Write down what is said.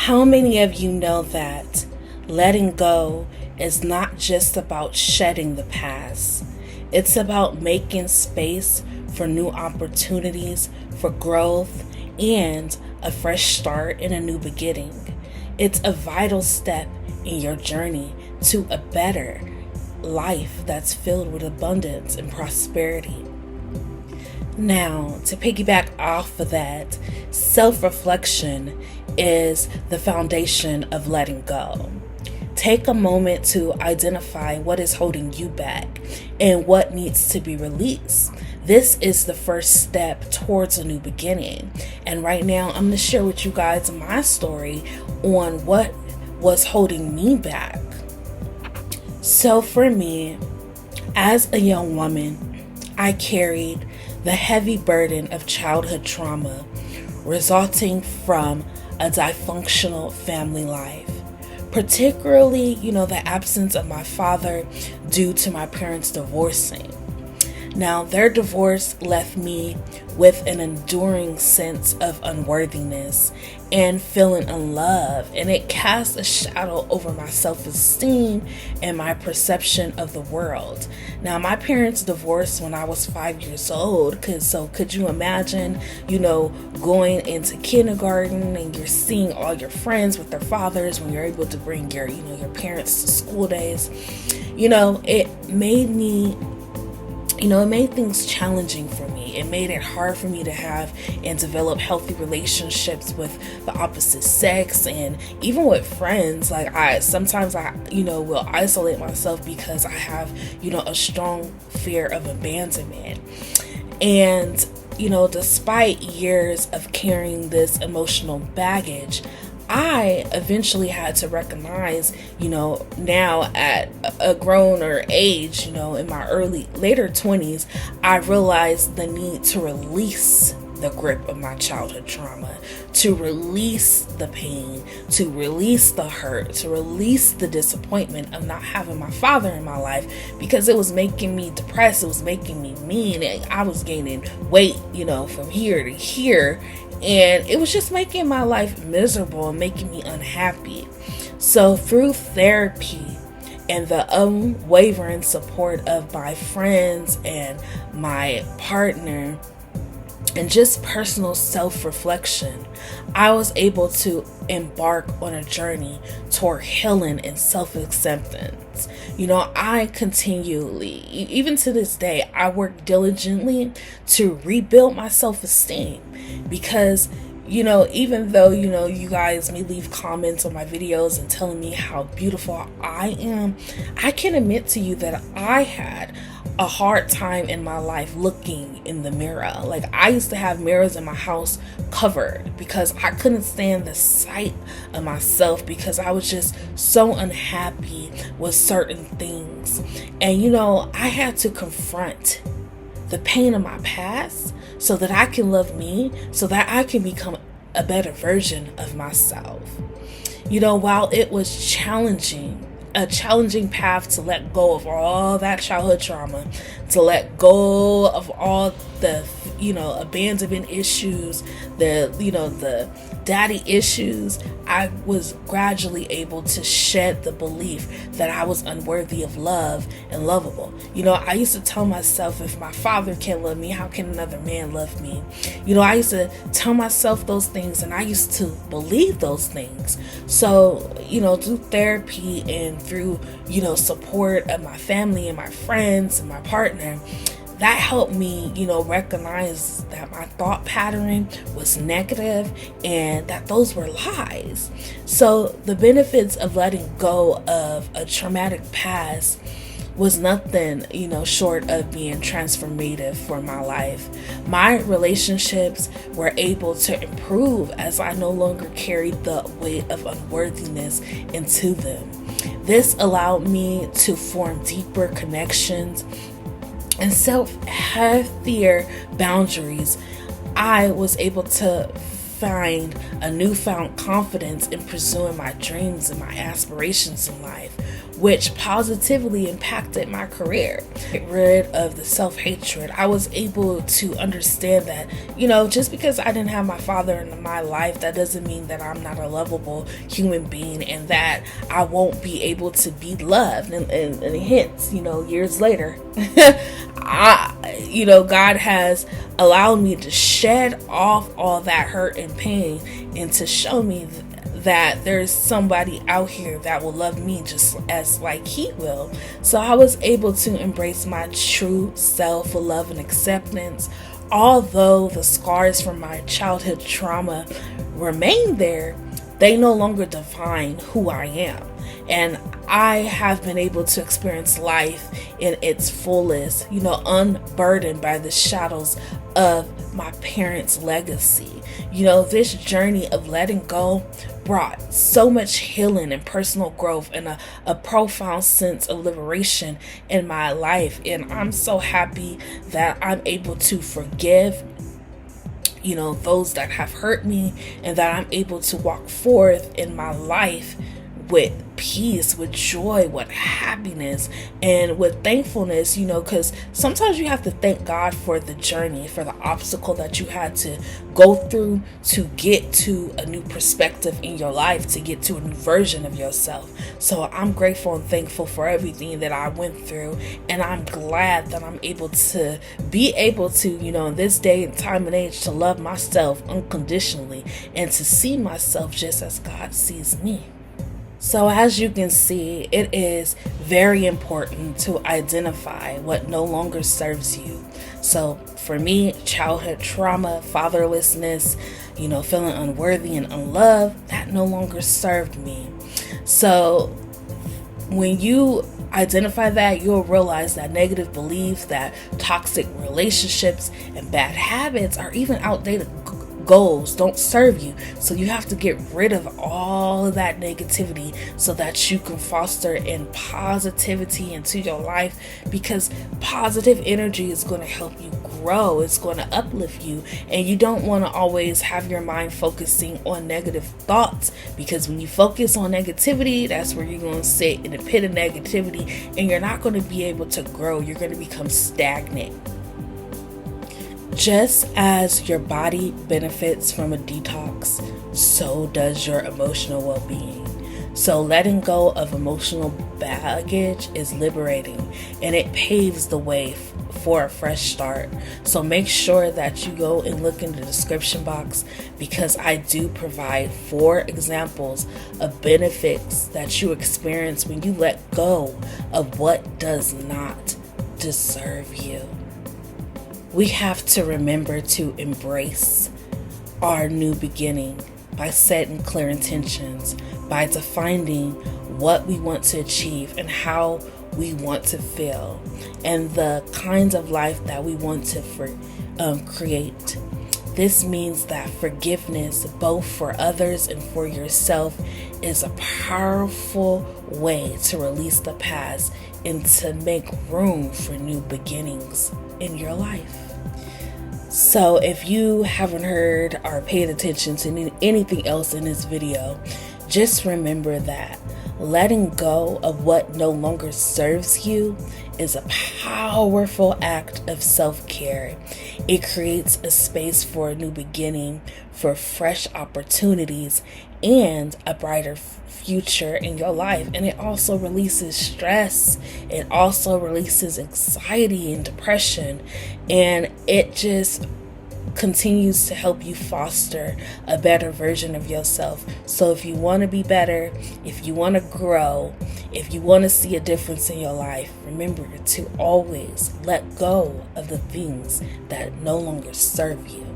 How many of you know that letting go is not just about shedding the past? It's about making space for new opportunities, for growth, and a fresh start and a new beginning. It's a vital step in your journey to a better life that's filled with abundance and prosperity. Now, to piggyback off of that, self-reflection is the foundation of letting go. Take a moment to identify what is holding you back and what needs to be released. This is the first step towards a new beginning. And right now, I'm going to share with you guys my story on what was holding me back. So for me, as a young woman, I carried the heavy burden of childhood trauma resulting from a dysfunctional family life. Particularly, the absence of my father due to my parents divorcing. Now, their divorce left me with an enduring sense of unworthiness and feeling unloved, and it cast a shadow over my self-esteem and my perception of the world. Now, my parents divorced when I was 5 years old, so could you imagine, going into kindergarten and you're seeing all your friends with their fathers when you're able to bring your parents to school days. It made me it made things challenging for me. It made it hard for me to have and develop healthy relationships with the opposite sex, and even with friends. Like sometimes I will isolate myself because I have, a strong fear of abandonment. And, despite years of carrying this emotional baggage, I eventually had to recognize, now at a growner age, in my later 20s, I realized the need to release the grip of my childhood trauma, to release the pain, to release the hurt, to release the disappointment of not having my father in my life, because it was making me depressed, it was making me mean, and I was gaining weight, from here to here. And it was just making my life miserable and making me unhappy. So through therapy and the unwavering support of my friends and my partner and just personal self-reflection, I was able to embark on a journey toward healing and self-acceptance. I continually, even to this day, I work diligently to rebuild my self-esteem because, even though, you guys may leave comments on my videos and telling me how beautiful I am, I can admit to you that I had a hard time in my life looking in the mirror. Like, I used to have mirrors in my house covered because I couldn't stand the sight of myself because I was just so unhappy with certain things. And I had to confront the pain of my past so that I can love me, so that I can become a better version of myself. While it was a challenging path to let go of all that childhood trauma, to let go of all the, abandonment issues, the daddy issues, I was gradually able to shed the belief that I was unworthy of love and lovable. I used to tell myself, if my father can't love me, how can another man love me? I used to tell myself those things, and I used to believe those things. So, through therapy and through, support of my family and my friends and my partner, that helped me, recognize that my thought pattern was negative and that those were lies. So the benefits of letting go of a traumatic past was nothing, short of being transformative for my life. My relationships were able to improve as I no longer carried the weight of unworthiness into them. This allowed me to form deeper connections and healthier boundaries. I was able to find a newfound confidence in pursuing my dreams and my aspirations in life. which positively impacted my career. Get rid of the self-hatred. I was able to understand that, just because I didn't have my father in my life, that doesn't mean that I'm not a lovable human being and that I won't be able to be loved. And hence, years later, God has allowed me to shed off all that hurt and pain and to show me that there's somebody out here that will love me just as like he will. So I was able to embrace my true self with love and acceptance. Although the scars from my childhood trauma remain there, they no longer define who I am. And I have been able to experience life in its fullest, unburdened by the shadows of my parents' legacy. This journey of letting go brought so much healing and personal growth and a profound sense of liberation in my life. And I'm so happy that I'm able to forgive those that have hurt me, and that I'm able to walk forth in my life with peace, with joy, with happiness, and with thankfulness, because sometimes you have to thank God for the journey, for the obstacle that you had to go through to get to a new perspective in your life, to get to a new version of yourself. So I'm grateful and thankful for everything that I went through, and I'm glad that I'm able to in this day and time and age, to love myself unconditionally and to see myself just as God sees me. So as you can see, it is very important to identify what no longer serves you. So for me, childhood trauma, fatherlessness, feeling unworthy and unloved, that no longer served me. So when you identify that, you'll realize that negative beliefs, that toxic relationships and bad habits, or even outdated goals don't serve you. So you have to get rid of all of that negativity so that you can foster in positivity into your life, because positive energy is going to help you grow. It's going to uplift you, and you don't want to always have your mind focusing on negative thoughts, because when you focus on negativity, that's where you're going to sit in a pit of negativity, and you're not going to be able to grow. You're going to become stagnant. Just as your body benefits from a detox, so does your emotional well-being. So letting go of emotional baggage is liberating, and it paves the way for a fresh start. So make sure that you go and look in the description box, because I do provide 4 examples of benefits that you experience when you let go of what does not deserve you. We have to remember to embrace our new beginning by setting clear intentions, by defining what we want to achieve and how we want to feel, and the kinds of life that we want to create. This means that forgiveness, both for others and for yourself, is a powerful way to release the past and to make room for new beginnings in your life. So if you haven't heard or paid attention to anything else in this video, just remember that letting go of what no longer serves you is a powerful act of self-care. It creates a space for a new beginning, for fresh opportunities, and a brighter future in your life. And it also releases stress. It also releases anxiety and depression. And it just continues to help you foster a better version of yourself. So if you want to be better, if you want to grow, if you want to see a difference in your life, remember to always let go of the things that no longer serve you.